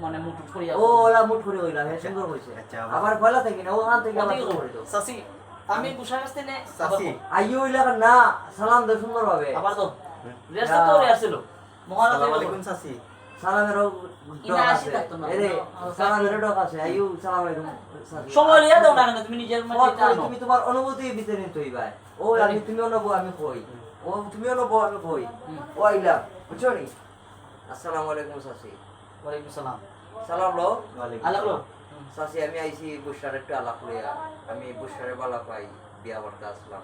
মানে মুট করিয়া ও ওলা মুট করে হইলা হে সুন্দর কইছে আচ্ছা, আবার ফলা থেকে না ওখান থেকে আবার ওদিকে করে দাও সাসি আমি বুঝা আসতে নে চাচি আইও হইলা না সালাম দে সুন্দর ভাবে আবার তো রেস্ট তো রে আসছিল মহারাজ আসসালামু আলাইকুম চাচি সালামের ইনা আসি থাকতো না এরে সালামের ডক আছে আইও সালাম আলাইকুম সময় লিয়া দাও না কেন তুমি নিজের মধ্যে জানো তুমি তোমার অনুভূতি ভিতরে নিতেই ভাই ও আমি তুমি অনুভব আমি কই ও তুমি অনুভব আমি কই ও আইলা বুঝছো নি আসসালামু আলাইকুম সাসি ওয়ালাইকুম সালাম সালাম লো আলাইকুম সাসি আমি আইছি বুশার একটু আলাপ করিয়া আমি বুশারে বালা পাই বিয়া করতে আসলাম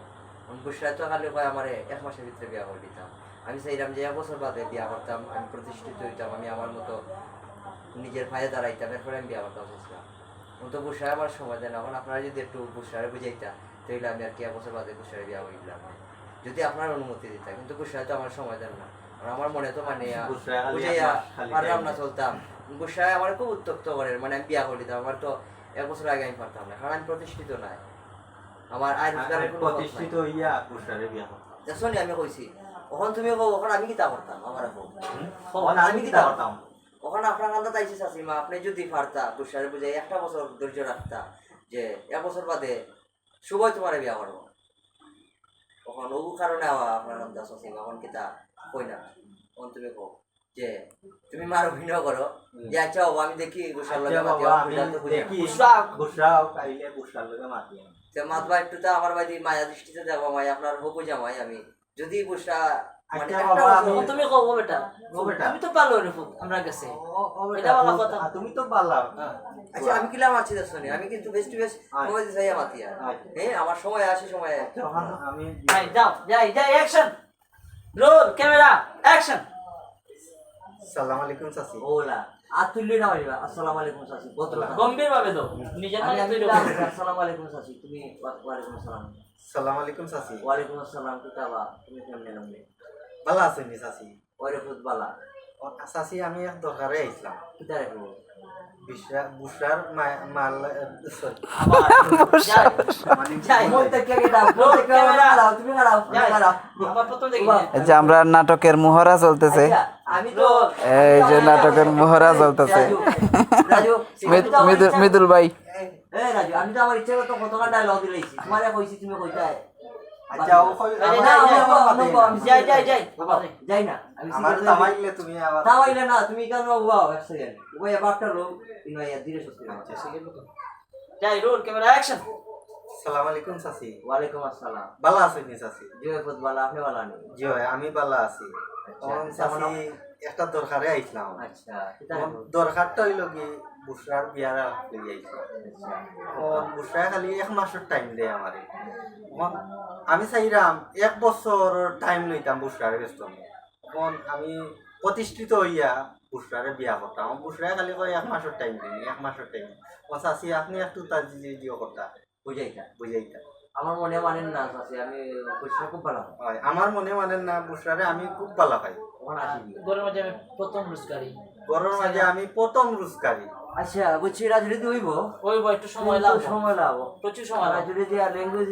বুশরা তো খালি কয় আমারে এক মাসের ভিতরে বিয়া করে দিতাম আমি চাইলাম যে এক বছর বাদে বিয়া করতাম আমি প্রতিষ্ঠিত হইতাম আমি আমার মতো নিজের পায়ে দাঁড়াইতাম এরপরে আমি বিয়া করতাম বুঝলাম তো বুশারে আমার সময় দেন এখন আপনারা যদি একটু বুশারে বুঝাইতা তাহলে আমি আর কি এক বছর বাদে বুশারে বিয়া হইলাম যদি আপনার অনুমতি দিতা কিন্তু বুশারে তো আমার সময় দেন না আর আমার মনে তো মানে বুঝাইয়া পারলাম না চলতাম বুশারে আমার খুব উত্তক্ত করে মানে আমি বিয়া করে দিতাম আমার তো এক বছর আগে আমি পারতাম না কারণ আমি প্রতিষ্ঠিত নাই আমার আয় রোজগারের কোনো প্রতিষ্ঠিত হইয়া বুশরারে বিয়া করতাম দেখছনি আমি কইছি ওখান তুমি কও ওখান আমি কিতা করতাম আমার কও আমি কিতা করতাম ওখানে আপনার কান্দা তাইছি চাচিমা আপনি যদি পারতা বুশারে বুঝাই একটা বছর ধৈর্য রাখতা যে এক বছর বাদে শুভই তোমার বিয়া করবো ওখান ও কারণে আপনার কান্দা চাচিমা এখন কিতা কই না ওখান তুমি কও যে তুমি মার অভিনয় করো যে আচ্ছা আমি দেখি বুশার লাগে বুশরাও কাইলে বুশরার লগে মাতি মাতবা একটু তা আমার বাড়ি মায়া দৃষ্টিতে দেখো মাই আপনার হবু জামাই আমি যদি বুশরা মানে তুমি কও বেটা তুমি তো পালো রে আমরা গেছে এটা ভালো কথা তুমি তো পারলা আচ্ছা আমি কিলা মারছি দেখছনি আমি কিন্তু বেস্ট টু বেস্ট সময় দিই যাইয়া মাতিয়া হ্যাঁ আমার সময় আসে সময় আমি যাই যাও যাই অ্যাকশন রোল ক্যামেরা অ্যাকশন আসসালামু আলাইকুম চাচি ওলা আতুল্লি না মারিবা আসসালামু আলাইকুম চাচি ভদ্রতা গম্ভীর ভাবে দাও নিজের আমি নামে তৈরি আসসালামু আলাইকুম চাচি তুমি ওয়ালাইকুম আসসালাম আসসালামু আলাইকুম চাচি ওয়ালাইকুম আসসালাম কিতাবা তুমি কেমনে নামলে ভালো আছেন নি চাচি ওরে খুদ বালা চাচি আমি এক দরকারে আইছিলাম কিতা রাখবো বুশরার মাল যাই মইতে কে দাও মইতে কে দাও তুমি দাও দাও আবার প্রথম দেখি এই যে আমরা নাটকের মোহরা চলতেছে আমি তো এই যে নাটকের মোহরা চলতেছে রাজু মৃদুল ভাই এই রাজু আমি তো আমার ইচ্ছে মতো কত ঘন্টা ডায়লগ দিলাইছি তোমারে কইছি তুমি কইতাই আচ্ছা ও কই যাই যাই না আমি আমার তামাইলে তুমি আবার তাওয়াইলে না তুমি কেন বাবা এক সেকেন্ড ওই বাপটা লো ইনো ইয়া ধীরে সুস্থে যাই রোল ক্যামেরা অ্যাকশন আসসালামু আলাইকুম চাচি ওয়ালাইকুম আসসালাম ভালো আছেন নি চাচি জি খুদ বালা আপনি বালা নি জি হয় আমি ভালো আছি চাচি একটা দরকারে আইছিলাম আচ্ছা কিতা দরকারটা হইল কি বুশরার বিয়ার লই আইছিলাম বুশরা খালি এক মাসের টাইম দেয় আমারে আমি চাইরাম এক বছর টাইম লইতাম বুশরারে ব্যস্ত এখন আমি প্রতিষ্ঠিত হইয়া বুশরারে বিয়া করতাম বুশরা খালি কয় এক মাসের টাইম দিন এক মাসের টাইম চাচি আপনি একটু তার জিও করতা বুঝাইতা আমার মনে মানেন না আছে আমি কইছি খুব ভালো হয় আমার মনে মানেন না বুশরারে আমি খুব ভালো পাই ওখানে আসি গরের মাঝে আমি প্রথম রুজকারি গরুর মাঝে আমি প্রথম রুজকারি আচ্ছা বুঝছি রাজনীতি হইব ওই একটু সময় লাগবে সময় লাগবো প্রচুর সময় লাগবে রাজনীতি আর ল্যাঙ্গুয়েজ